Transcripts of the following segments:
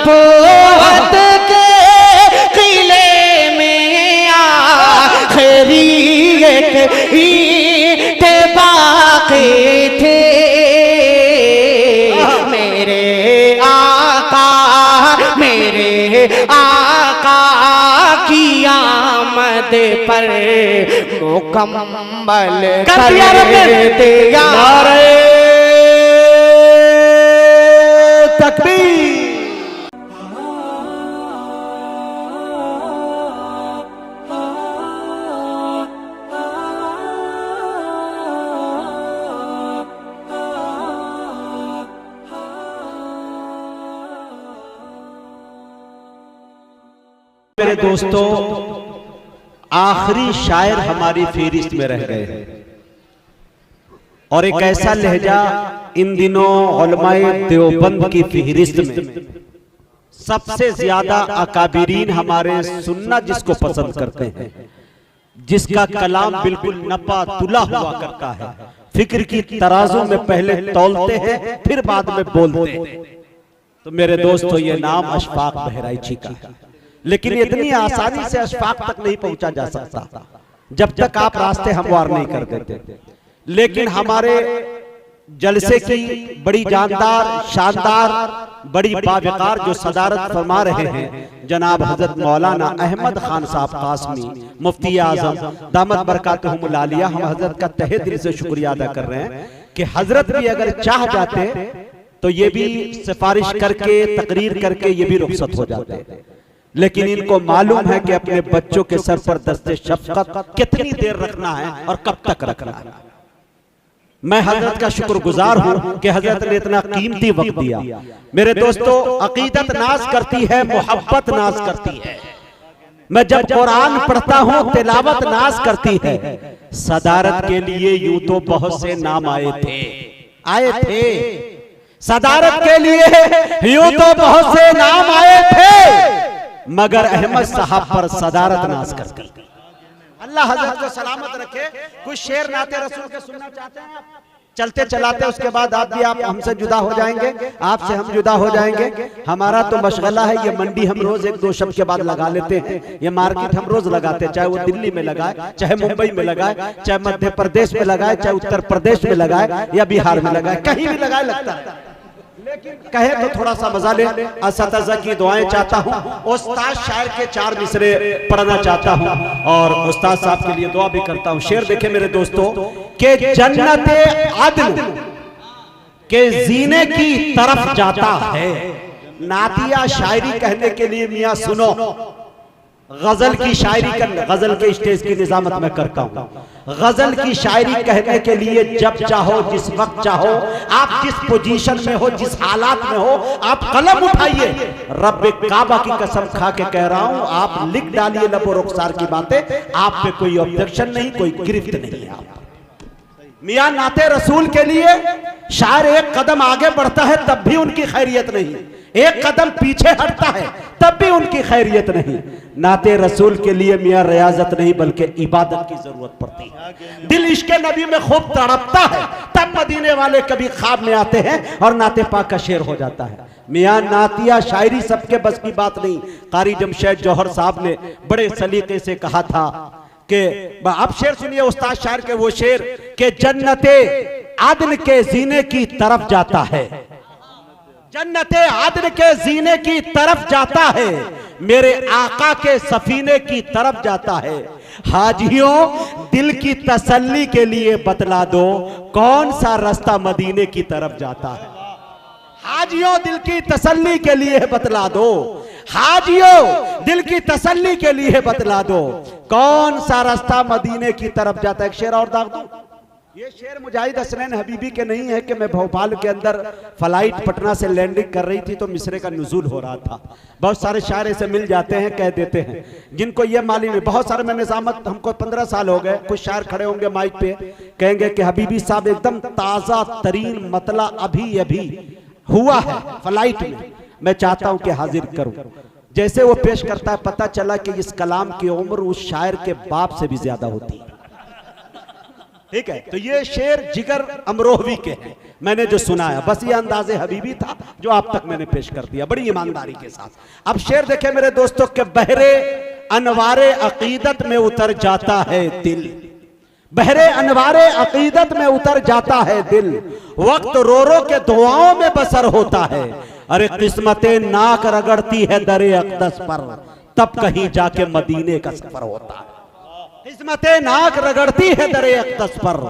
नबूवत के किले में आखिरी एक ईंट बाकी थे। मेरे आका की आमद पर मुकम्मल कर दिया। नारे तकबीर। मेरे दोस्तों, आखिरी शायर हमारी फेहरिस्त में रह गए हैं और एक ऐसा लहजा इन दिनों उलमाए देवबंद की फेहरिस्त में सबसे ज्यादा अकाबिरीन हमारे सुन्ना जिसको पसंद करते हैं, जिसका कलाम बिल्कुल नपा तुला हुआ करता है, फिक्र की तराजू में पहले तौलते हैं फिर बाद में बोलते हैं। तो मेरे दोस्तों, ये नाम अशफाक बहराइची का है, लेकिन इतनी आसानी से अशफाक तक नहीं पहुंचा जा सकता जब तक आप रास्ते हमवार नहीं कर देते। लेकिन हमारे जलसे की बड़ी जानदार, शानदार, बड़ी बावकार जो सदारत फरमा रहे हैं जनाब हजरत मौलाना अहमद खान साहब कासमी मुफ्ती आजम दामत बरकातहुमुल आलिया, हम हजरत का तहे दिल से शुक्रिया अदा कर रहे हैं कि हजरत भी अगर चाह जाते तो ये भी सिफारिश करके तकरीर करके ये भी रुखसत हो जाते, लेकिन इनको मालूम है कि अपने बच्चों के सर पर दस्ते शफकत कितनी देर रखना है और कब तक रखना है। मैं हजरत का शुक्रगुजार हूं कि हजरत ने इतना कीमती वक्त दिया। मेरे दोस्तों, अकीदत नाज करती है, मोहब्बत नाज करती है। मैं जब कुरान पढ़ता हूं तिलावत नाज करती है। सदारत के लिए यूं तो बहुत से नाम आए थे सदारत के लिए यूं तो बहुत से नाम आए थे, मगर अहमद साहब पर सदारत नाज करती। अल्लाह हजरत को सलामत रखे। कुछ शेर नाते रसूल के सुनना चाहते हैं? चलते चलाते उसके बाद आप भी आप हमसे जुदा हो जाएंगे, आपसे हम जुदा हो जाएंगे। हमारा तो मशगला है, ये मंडी हम रोज एक दो शब्द के बाद लगा लेते हैं, ये मार्केट हम रोज लगाते हैं, चाहे वो दिल्ली में लगाए, चाहे मुंबई में लगाए, चाहे मध्य प्रदेश में लगाए, चाहे उत्तर प्रदेश में लगाए या बिहार में लगाए, कहीं भी लगाए लगता है। लेकिन कहे तो थोड़ा सा मजा ले। असतज़ा की दुआएं चाहता हूँ, उस्ताद शायर के 4 मिसरे पढ़ना चाहता हूँ और उस्ताद साहब के लिए दुआ भी करता हूँ। शेर देखे मेरे दोस्तों कि जन्नते अदन के जीने की तरफ जाता है। नातिया शायरी कहने के लिए मियाँ सुनो, गजल की शायरी कर, गजल के स्टेज की निजामत में करता हूँ। गजल की शायरी कहने के लिए जब चाहो, जिस वक्त चाहो, आप जिस पोजीशन में हो, जिस हालात में हो, आप कलम उठाइए। रब्बे काबा की कसम खा के कह रहा हूँ, आप लिख डालिए लबो रुखसार की बातें। आप पे कोई ऑब्जेक्शन नहीं, कोई गिरफ्त नहीं है। आप मियां नाते रसूल के लिए शायर एक कदम आगे बढ़ता है तब भी उनकी खैरियत नहीं, एक कदम पीछे हटता है तब भी उनकी खैरियत नहीं। नाते रसूल के लिए मियां रियाजत नहीं बल्कि इबादत की जरूरत पड़ती है। दिल इश्क नबी में खूब तड़पता है, तब मदीने वाले कभी ख्वाब में आते हैं और नाते पाक का शेर हो जाता है। मियां नातिया शायरी सबके बस की बात नहीं। कारी जमशेद जौहर साहब ने बड़े सलीके से कहा था कि आप शेर सुनिए उस्ताद शायर के, वो शेर के जन्नते आदन के जीने की तरफ जाता है, जन्नते आदन के जीने की तरफ जाता है, मेरे आका के सफीने की तरफ जाता है। हाजियों दिल की तसल्ली के लिए बतला दो कौन सा रास्ता मदीने की तरफ जाता है। हाजियों दिल की तसल्ली के लिए बतला दो, हाजियों दिल की तसल्ली के लिए बतला दो कौन सा रास्ता मदीने की तरफ जाता है। एक शेर और दाग दो। ये शेर मुजाहिद हसनैन हबीबी के नहीं है कि मैं भोपाल के अंदर फ्लाइट पटना से लैंडिंग कर रही थी तो मिसरे का नुज़ूल हो रहा था। बहुत सारे शायर से मिल जाते हैं, कह देते हैं, जिनको ये मालूम है। बहुत सारे, मैं निजामत हमको 15 साल हो गए, कुछ शायर खड़े होंगे माइक पे, कहेंगे कि हबीबी साहब एकदम ताज़ा तरीन मतला अभी अभी हुआ है फ्लाइट में, मैं चाहता हूं कि हाजिर करूं। जैसे वो पेश करता है पता चला कि इस कलाम की उम्र उस शायर के बाप से भी ज्यादा होती है। ठीक है, तो ये शेर जिगर अमरोहवी के हैं। मैंने जो सुनाया बस ये अंदाजे हबीबी था जो आप तक मैंने पेश कर दिया बड़ी ईमानदारी के साथ। अब शेर देखे मेरे दोस्तों के बहरे अनवारे अकीदत में उतर जाता है दिल, बहरे अनवारे अकीदत में उतर जाता है दिल, वक्त रो रो के दुआओं में बसर होता है। अरे किस्मतें नाक रगड़ती है दरे अक़दस पर, तब कहीं जाके मदीने का सफर होता है। किस्मतें नाक रगड़ती है दरे अक़दस पर,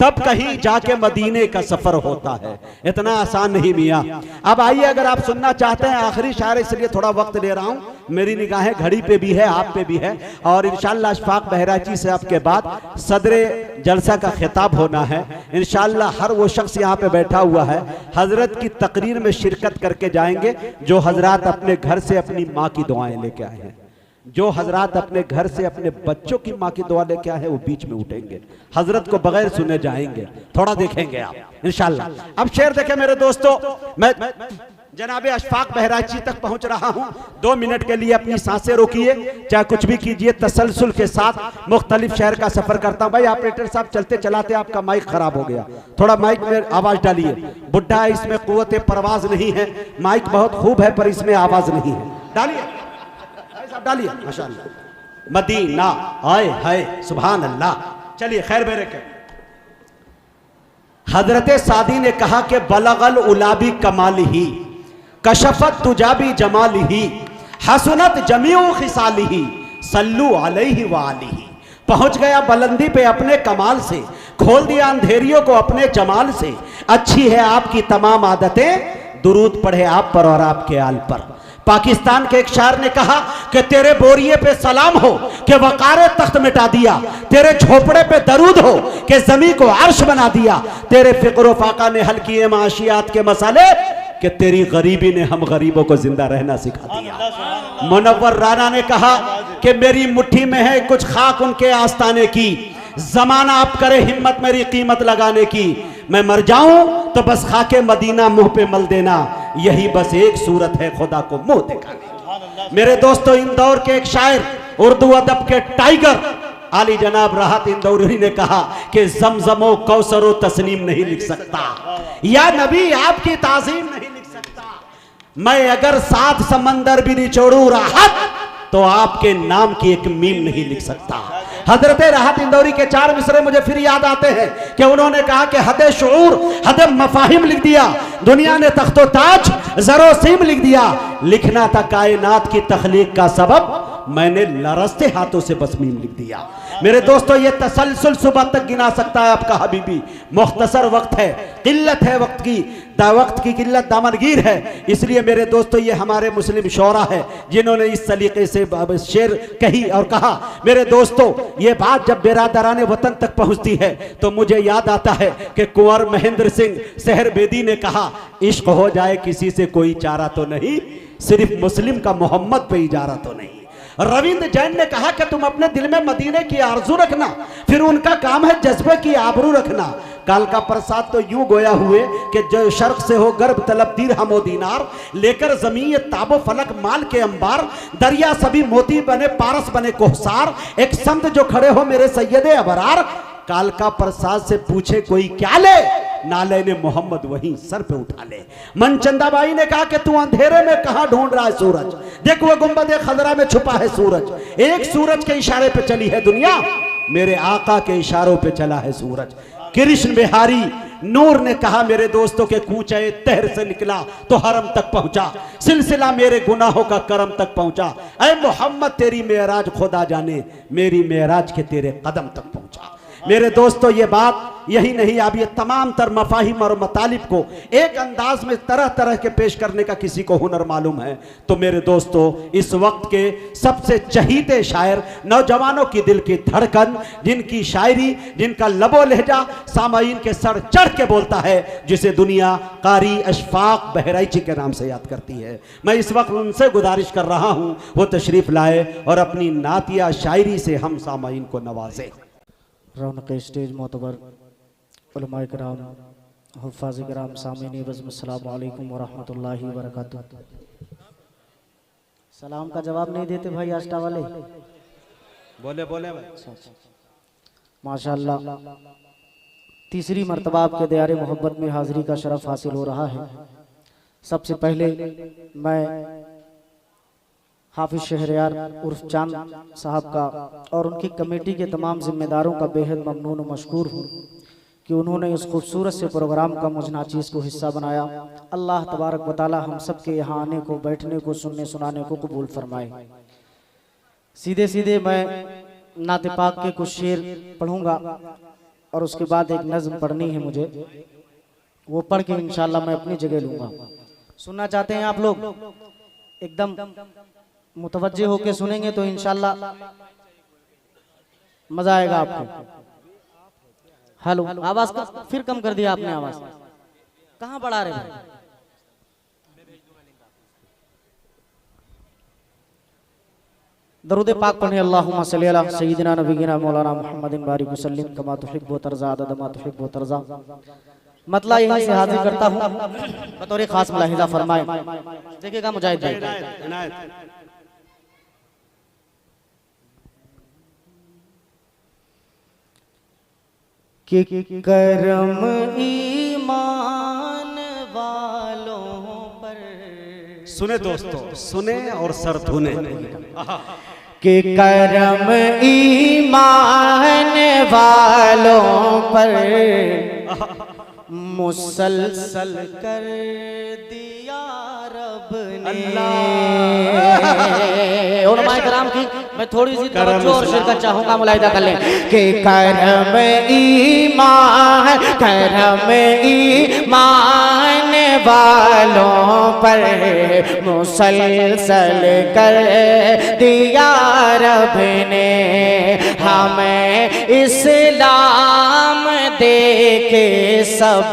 तब कहीं जाके मदीने का सफर होता है। इतना आसान नहीं मियाँ। अब आइए अगर आप सुनना चाहते हैं आखिरी शायर, इसलिए थोड़ा वक्त ले रहा हूं, मेरी निगाहें घड़ी पे भी है आप पे भी है, और इंशाअल्लाह अशफाक बहराची से आपके बाद सदरे जलसा का खिताब होना है। इंशाअल्लाह हर वो शख्स यहाँ पे बैठा हुआ है हजरत की तकरीर में शिरकत करके जाएंगे जो हजरात अपने घर से अपनी माँ की दुआएं लेके आए हैं, जो हजरात अपने घर से अपने बच्चों की माँ की दुआ लेके आए हैं वो बीच में उठेंगे, हजरत को बगैर सुने जाएंगे, थोड़ा देखेंगे आप इंशाल्लाह। अब शेर देखे मेरे दोस्तों, मैं जनाबे अशफाक बहराची तक पहुंच रहा हूं। 2 मिनट के लिए अपनी सांसें रोकिए, चाहे कुछ भी कीजिए, तसलसल के साथ मुख्तलिफ शहर का सफर करता हूं। भाई ऑपरेटर साहब चलते चलाते आपका माइक खराब हो गया, थोड़ा माइक में आवाज डालिए। बुढ़ा है इसमें कुव्वत परवाज नहीं है, माइक बहुत खूब है पर इसमें आवाज नहीं है, डालिए डालिए माशाअल्लाह। मदीना आए हाय सुभान अल्लाह। चलिए खैर मेरे के हजरत सादी ने कहा कि बलगल उलाबी कमाल ही कशफत तुजाबी जमाल ही हसनत जमीउ खिसाली ही सल्लू अलैहि व आलिही। पहुंच गया बुलंदी पे अपने कमाल से, खोल दिया अंधेरियों को अपने जमाल से, अच्छी है आपकी तमाम आदतें, दुरूद पढ़े आप पर और आपके आल पर। पाकिस्तान के एक शायर ने कहा कि तेरे बोरिए पे सलाम हो कि वकारे तख्त मिटा दिया, तेरे झोपड़े पे दरूद हो कि जमी को अर्श बना दिया, तेरे फिक्र फाका ने हल किए माशियात के मसाले कि तेरी गरीबी ने हम गरीबों को जिंदा रहना सिखा दिया। मुनव्वर राना ने कहा कि मेरी मुट्ठी में है कुछ खाक उनके आस्ताने की, जमाना आप करे हिम्मत मेरी कीमत लगाने की, मैं मर जाऊं तो बस खाके मदीना मुंह पे मल देना, यही बस एक सूरत है खुदा को मुंह दिखाने। मेरे दोस्तों इंदौर के एक शायर, उर्दू अदब के टाइगर आली जनाब राहत इंदौरी ने कहा कि जमजमो कौसरो तस्नीम नहीं लिख सकता, या नबी आपकी ताजीम नहीं लिख सकता, मैं अगर 7 समंदर भी निचोड़ू राहत तो आपके नाम की एक मीम नहीं लिख सकता। हजरत राहत इंदौरी के 4 मिसरे मुझे फिर याद आते हैं कि उन्होंने कहा कि हदे शऊर हदे मफाहिम लिख दिया, दुनिया ने तख्तो ताज जरो सीम लिख दिया, लिखना था कायनात की तख्लीक का सबब, मैंने लरसते हाथों से बस मीम लिख दिया। मेरे दोस्तों ये तसलसल सुबह तक गिना सकता है आपका हबीबी, मुख्तसर वक्त है, किल्लत है वक्त की किल्लत दामनगीर है, इसलिए मेरे दोस्तों ये हमारे मुस्लिम शोरा है जिन्होंने इस सलीके से शेर कही और कहा। मेरे दोस्तों ये बात जब बिरादराने वतन तक पहुंचती है तो मुझे याद आता है कि कुंवर महेंद्र सिंह सहर बेदी ने कहा, इश्क हो जाए किसी से कोई चारा तो नहीं, सिर्फ मुस्लिम का मोहम्मद पे इजारा तो नहीं। रविंद्र जैन ने कहा कि तुम अपने दिल में मदीने की आरजू रखना, फिर उनका काम है जज्बे की आबरू रखना। कालका प्रसाद तो यूं गोया हुए कि जो शर्क से हो गर्भ तलब दिरहम व दीनार, लेकर जमीन ताबो फलक माल के अंबार, दरिया सभी मोती बने पारस बने कोहसार, एक संत जो खड़े हो मेरे सैयदे अबरार। कालका प्रसाद से पूछे कोई क्या ले, नाले ने मोहम्मद वहीं सर पे उठा ले। मनचंदाबाई ने कहा कि तू अंधेरे में कहां ढूंढ रहा है सूरज, देख वो गुंबद खजरा में छुपा है सूरज, एक सूरज के इशारे पे चली है दुनिया, मेरे आका के इशारों पे चला है सूरज। कृष्ण बिहारी नूर ने कहा मेरे दोस्तों के कूचे तहर से निकला तो हरम तक पहुंचा, सिलसिला मेरे गुनाहों का करम तक पहुंचा, ऐ मोहम्मद तेरी मेराज खुदा जाने, मेरी मेराज के तेरे कदम तक पहुंचा। मेरे दोस्तों ये बात यही नहीं, अब ये तमाम तर मफाहिम और मतालिब को एक अंदाज में तरह तरह के पेश करने का किसी को हुनर मालूम है तो मेरे दोस्तों इस वक्त के सबसे चहीते शायर, नौजवानों की दिल की धड़कन, जिनकी शायरी, जिनका लबो लहजा सामाईन के सर चढ़ के बोलता है, जिसे दुनिया कारी अशफाक बहराइची के नाम से याद करती है, मैं इस वक्त उनसे गुजारिश कर रहा हूँ वो तशरीफ लाए और अपनी नातिया शायरी से हम सामाईन को नवाजे। रौनक स्टेज मोतबर उलमाए किराम, हुफ़ाज़ किराम, सामीन बज़्म, अस्सलामु अलैकुम व रहमतुल्लाहि व बरकातुहू। सलाम का जवाब नहीं देते भाई आस्था वाले, बोले बोले माशाअल्लाह तीसरी मर्तबा आपके दयारे मोहब्बत में हाजिरी का शरफ हासिल हो रहा है। सबसे पहले मैं हाफिज शहरयार उर्फ चांद साहब का और उनकी कमेटी के तमाम जिम्मेदारों का बेहद ममनून और मशकूर हूँ कि उन्होंने इस खूबसूरत से प्रोग्राम का मुझ नाचीज़ को हिस्सा बनाया। अल्लाह तबारक व तआला हम सब के यहाँ आने को, बैठने को, सुनने सुनाने को कबूल फरमाए। सीधे सीधे मैं नाते पाक के कुछ शेर पढ़ूंगा और उसके बाद एक नज़्म पढ़नी है मुझे, वो पढ़ के इंशाल्लाह मैं अपनी जगह लूँगा। सुनना चाहते हैं आप लोग? एकदम मुतवज्जे होके सुनेंगे तो इंशाल्लाह मजा आएगा आपको। हेलो, आवाज का फिर कम कर दिया आपने, आवाज कहाँ बढ़ा रहे हैं? दरूद पाक पढ़े। अल्लाहुम्मा सल्ली अला सय्यिदिना नबीना मौलाना मुहम्मदिन बारिक वसल्लिम कमा तुहिब्बु व तर्ज़ा अदद मा तुहिब्बु व तर्ज़ा। मतलब यहीं से हाजिर करता हूँ, बतौर खास मुलाहिज़ा फरमाए। देखिएगा मुजाहिद भाई, कि करम ईमान वालों पर, सुने दोस्तों, सुने और सर धुने। कि करम ईमान वालों पर मुसलसल कर दिया रब ने। उलमाए कराम की मैं थोड़ी सी तवज्जो और शिरकत चाहूंगा, मुलाहिदा कर लें कि करम ईमान वालों पर मुसलसल कर दिया रब ने। हमें इस्लाम दे के सब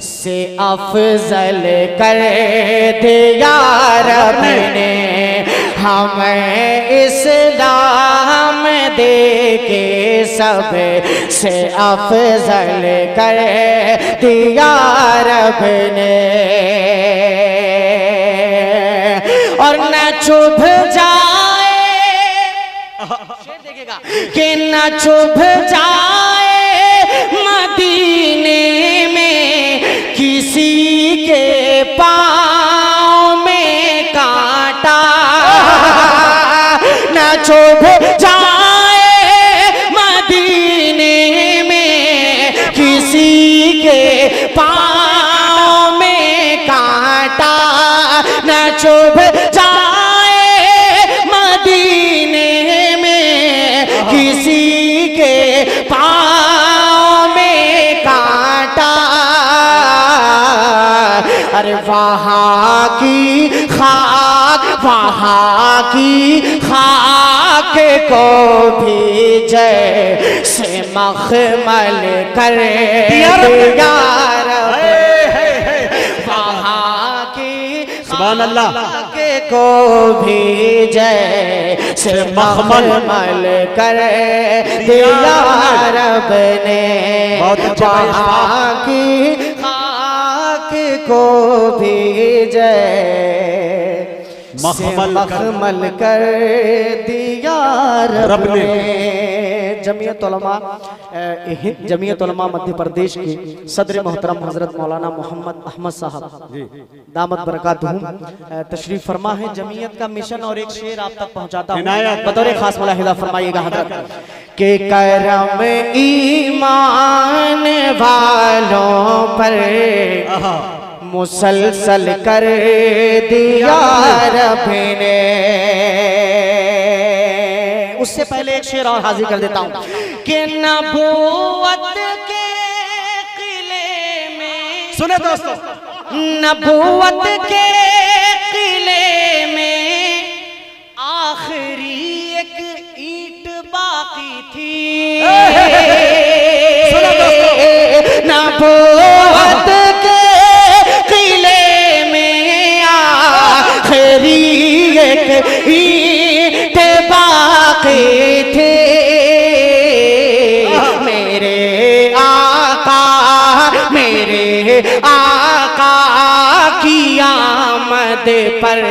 से अफजल कर दिया रब ने। हमें इस्लाम दे के सब से अफजल कर दिया रब ने। और न चुभ जाए, शेर देखिएगा, कि न चुभ जाए मदीने में किसी के पाँव में कांटा। न चुभ जाए मदीने में किसी के पाँव में कांटा। न चुभ जाए मदीने में किसी के पाँव में कांटा। अरे वहाँ की खाक, वहाँ की खाक को भी जैसे मखमल कर दिया रब। वहाँ की सुभान अल्लाह को भी जैसे मखमल कर दिया रब ने। वहाँ की खाक को भी जैसे मखमल कर दिया रब ने। जमीयत उलमा मध्य प्रदेश के सदर मोहतरम हजरत मौलाना मोहम्मद अहमद साहब दामत बरकातुहू तशरीफ फरमा है। जमीयत का मिशन और एक शेर आप तक पहुंचाता हूं, बतौर खास मुलाहिज़ा फरमाइएगा हजरत के करम ईमान वालों पर मुसलसल कर दिया रब ने। उससे पहले एक शेर और हाजिर कर देता हूं कि नबूवत के किले में, सुने दोस्तों, नबूवत के किले में आखिरी एक ईंट बाकी थी। नबूवत के किले में आखिरी एक ईंट बाकी थी। मेरे आका की आमद पर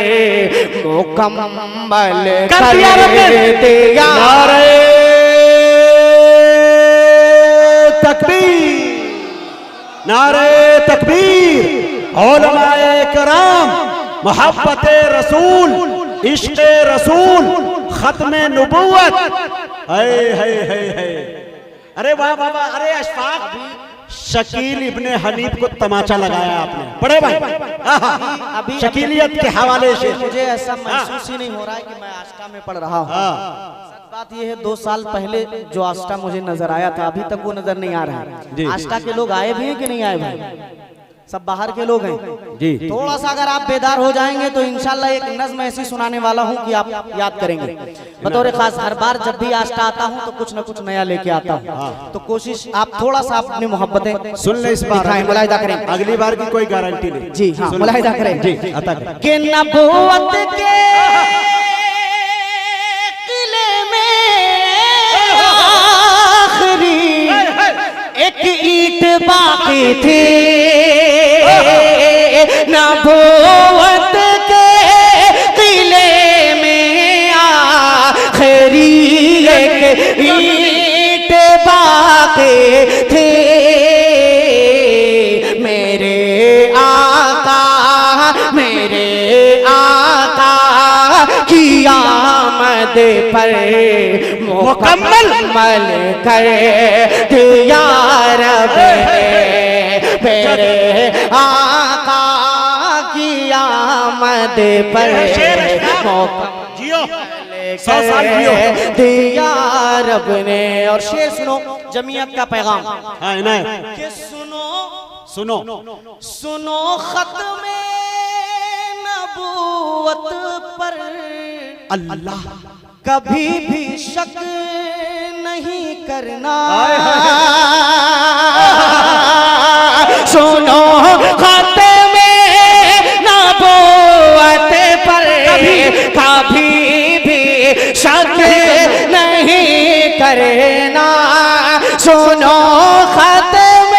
मुकम्मल कर दिया। नारे तकबीर। नारे तकबीर, उलमाए कराम, मोहब्बत रसूल, इश्क़ रसूल, खत्म नबूवत। है अरे वाह वाह वाह, अरे अशफाक, शकील इब्ने हनीफ को तमाचा लगाया आपने बड़े भाई। अभी शकीलियत के हवाले से मुझे ऐसा महसूस ही नहीं हो रहा है कि मैं आस्था में पढ़ रहा हूँ। सच बात यह है 2 साल पहले जो आस्था मुझे नजर आया था अभी तक वो नजर नहीं आ रहा है। आस्था के लोग आए भी हैं कि नहीं आए भाई? सब बाहर के लोग हैं जी। थोड़ा सा अगर आप बेदार हो जाएंगे तो इंशाल्लाह एक नज़्म ऐसी सुनाने वाला हूं कि आप याद करेंगे। बतौर खास हर बार जब भी आस्था आता हूं तो कुछ न कुछ नया लेके आता हूं, तो कोशिश आप थोड़ा सा अपनी मोहब्बतें सुन ले इस बार, मुलाहिदा करें। अगली बार की कोई गारंटी नहीं। जी हाँ, मुलाहिदा करें जी, अता करें। कि नबूवत के किले में आखिरी एक ईंट बाकी थी, नबूवत के किले में आखिरी एक ईंट बाकी थी, मेरे आका की आमद पर मुकम्मल कर दिया रब ने, मेरे आका की आमद पर जियो, 100 साल जियो दिया रब ने। और शेर सुनो, जमीयत का पैगाम कि सुनो सुनो खत्म नबूवत पर अल्लाह कभी भी शक नहीं करना, सुनो खत्म नबूवत पर कभी भी शक नहीं करना, सुनो खत्म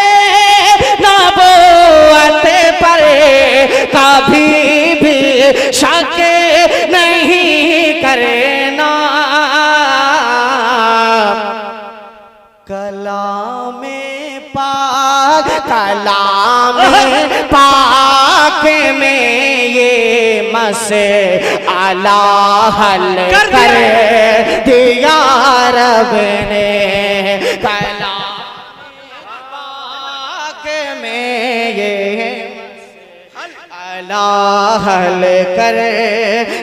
नबूवत पर कभी भी शक नहीं करना, कलाम पाक में ये मसला हल कर दिया रब ने, कलाम पाक में ये मसला हल कर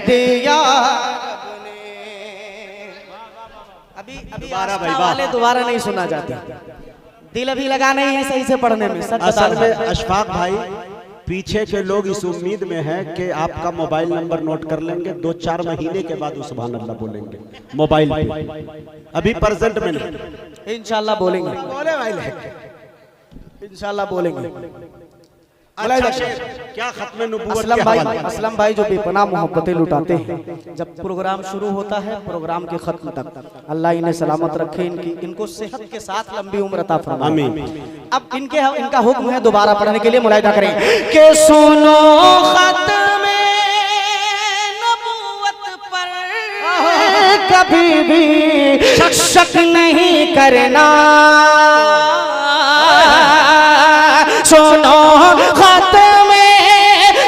दिया रब ने। अभी दोबारा नहीं सुना जाता, दिल अभी लगा नहीं है सही से पढ़ने में। असल में अशफाक भाई पीछे के लोग इस उम्मीद में हैं कि आपका मोबाइल नंबर नोट कर लेंगे, 2-4 महीने के बाद सुभान अल्लाह बोलेंगे मोबाइल पे, अभी प्रेजेंट में नहीं। इंशाल्लाह बोलेंगे, इंशाल्लाह बोलेंगे। क्या खत्म नबूवत के हवाले? असलम भाई जो बेपनाह मोहब्बतें लुटाते हैं, जब प्रोग्राम शुरू होता है प्रोग्राम के खत्म तक अल्लाह इन्हें सलामत रखे, इनको सेहत के साथ लंबी उम्र अता फरमाए। आमीन। अब इनका हुक्म है दोबारा पढ़ने के लिए, मुलाहिदा करें कि सुनो खत्म नबूवत पर कभी भी शक नहीं करना, सुनो खत्म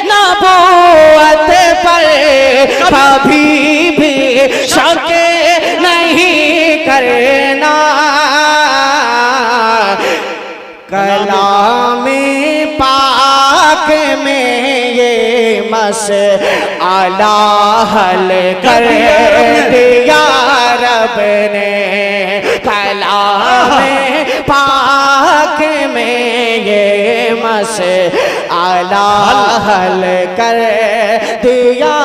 नबूवत पर कभी भी शक नहीं करना, कलाम पाक में ये मसला हल कर दिया रब ने, कलाम पाक में ये मसला हल कर दिया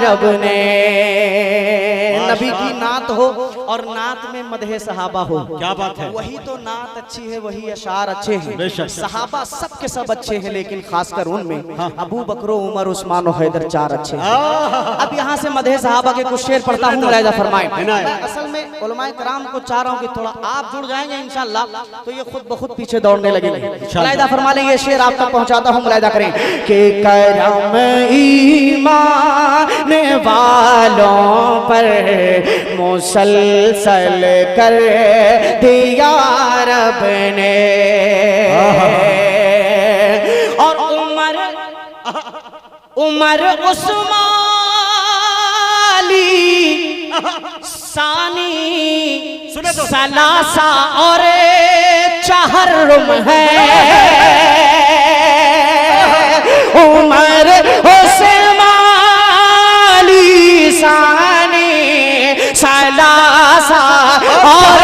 रब ने। नबी की नात हो और नात में मदहे सहाबा हो, क्या बात है, वही तो नात अच्छी है, वही अशार अच्छे हैं। सहाबा सब के सब अच्छे हैं, लेकिन खासकर उनमें अबू बकर, उमर, उस्मान और हैदर 4 अच्छे हैं। अब यहाँ से मदहे सहाबा के कुछ शेर पढ़ता हूँ, मुलाहिदा फरमाएं। असल में उलमाए कराम को चाह रहा हूँ कि थोड़ा आप जुड़ जाएंगे इंशाल्लाह तो ये खुद ब खुद पीछे दौड़ने लगेंगे। मुलाहिदा फरमा लें, ये शेर आप तक पहुँचाता हूँ, मुलाहिदा करें कि करम ईमान वालों पर मुसलसल कर दिया रब ने, उमर उस्मानी सानी सलासा और चहर्रुम है। उमर उस्मानी सानी सलासा और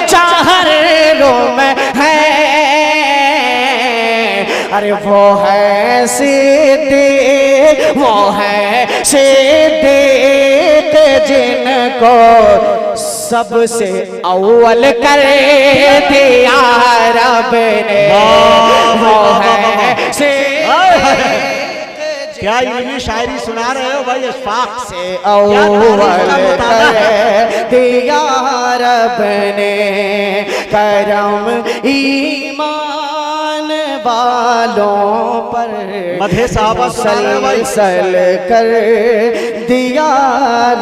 चहर्रुम है। अरे वो है सिद्दीक, वो है सिद्दीक जिनको सबसे अव्वल कर दिया रब ने। वो है सिद्दीक क्या इल्मी शायरी सुना रहे हो भाई अशफाक से अव्वल कर दिया रब ने। करम ईमान वालों पर मधे साहबा मुसलसल कर दिया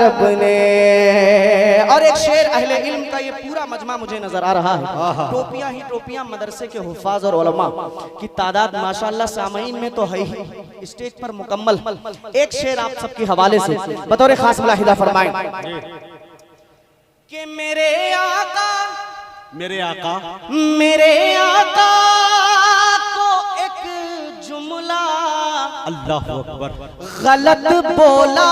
रब ने। और एक शेर अहले इल्म का ये पूरा मजमा मुझे नजर आ रहा है। टोपियां ही टोपियां मदरसे के हुफ्फाज और उलमा की तादाद माशाअल्लाह सामईन में तो है ही, स्टेज पर मुकम्मल। एक शेर आप सबके हवाले से बतौर खास मुलाहिदा फरमाएं कि मेरे आका को एक जुमला अल्लाह अकबर गलत बोला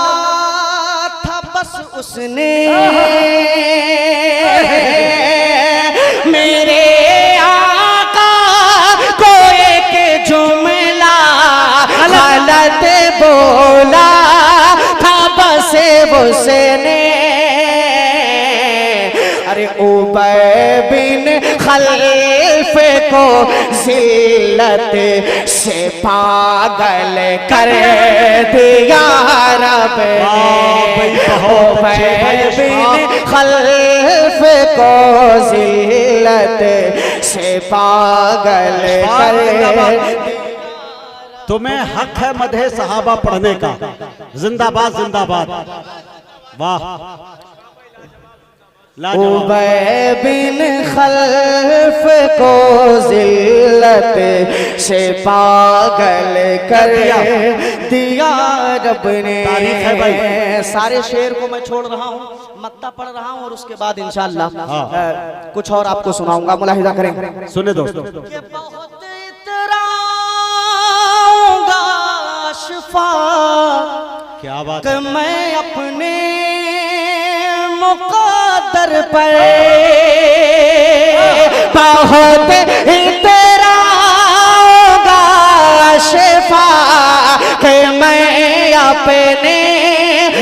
था बस उसने। मेरे आका को एक जुमला गलत बोला था बस उसने। अरे उबय बिन खलीफ को जिल्लत से पागल कर दिया रब ने। उबय बिन खलीफ को जिल्लत से पागल कर। तुम्हें हक है मधे सहाबा पढ़ने का। जिंदाबाद जिंदाबाद, वाह। उबय बिन खल्फ को जिल्लत से पागल कर दिया रब ने। तारीफ है भाई। सारे शेर को मैं छोड़ रहा हूँ, मक्ता पढ़ रहा हूँ और उसके बाद इंशाअल्लाह कुछ और आपको सुनाऊंगा। मुलाहिदा करें, सुने दोस्तों। बहुत इतराऊंगा शिफा क्या बात कि मैं अपने मुक़द्दर पर बहुत इतराऊंगा शिफा कि मैं अपने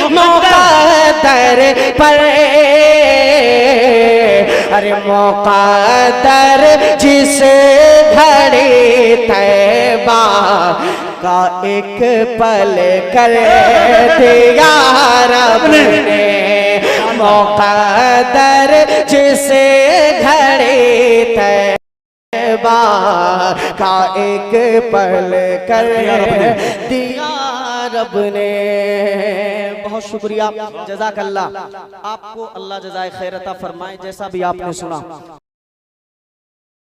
मुक़द्दर पर। अरे मुक़द्दर जिस घड़ी तैबा का एक पल कर दिया रब ने। मुक़द्दर जिस घड़ी तैबा का एक पल कर दिया रब ने। बहुत शुक्रिया, जज़ाकल्लाह। आपको अल्लाह जज़ाए खैर अता फरमाए। जैसा भी आपने सुना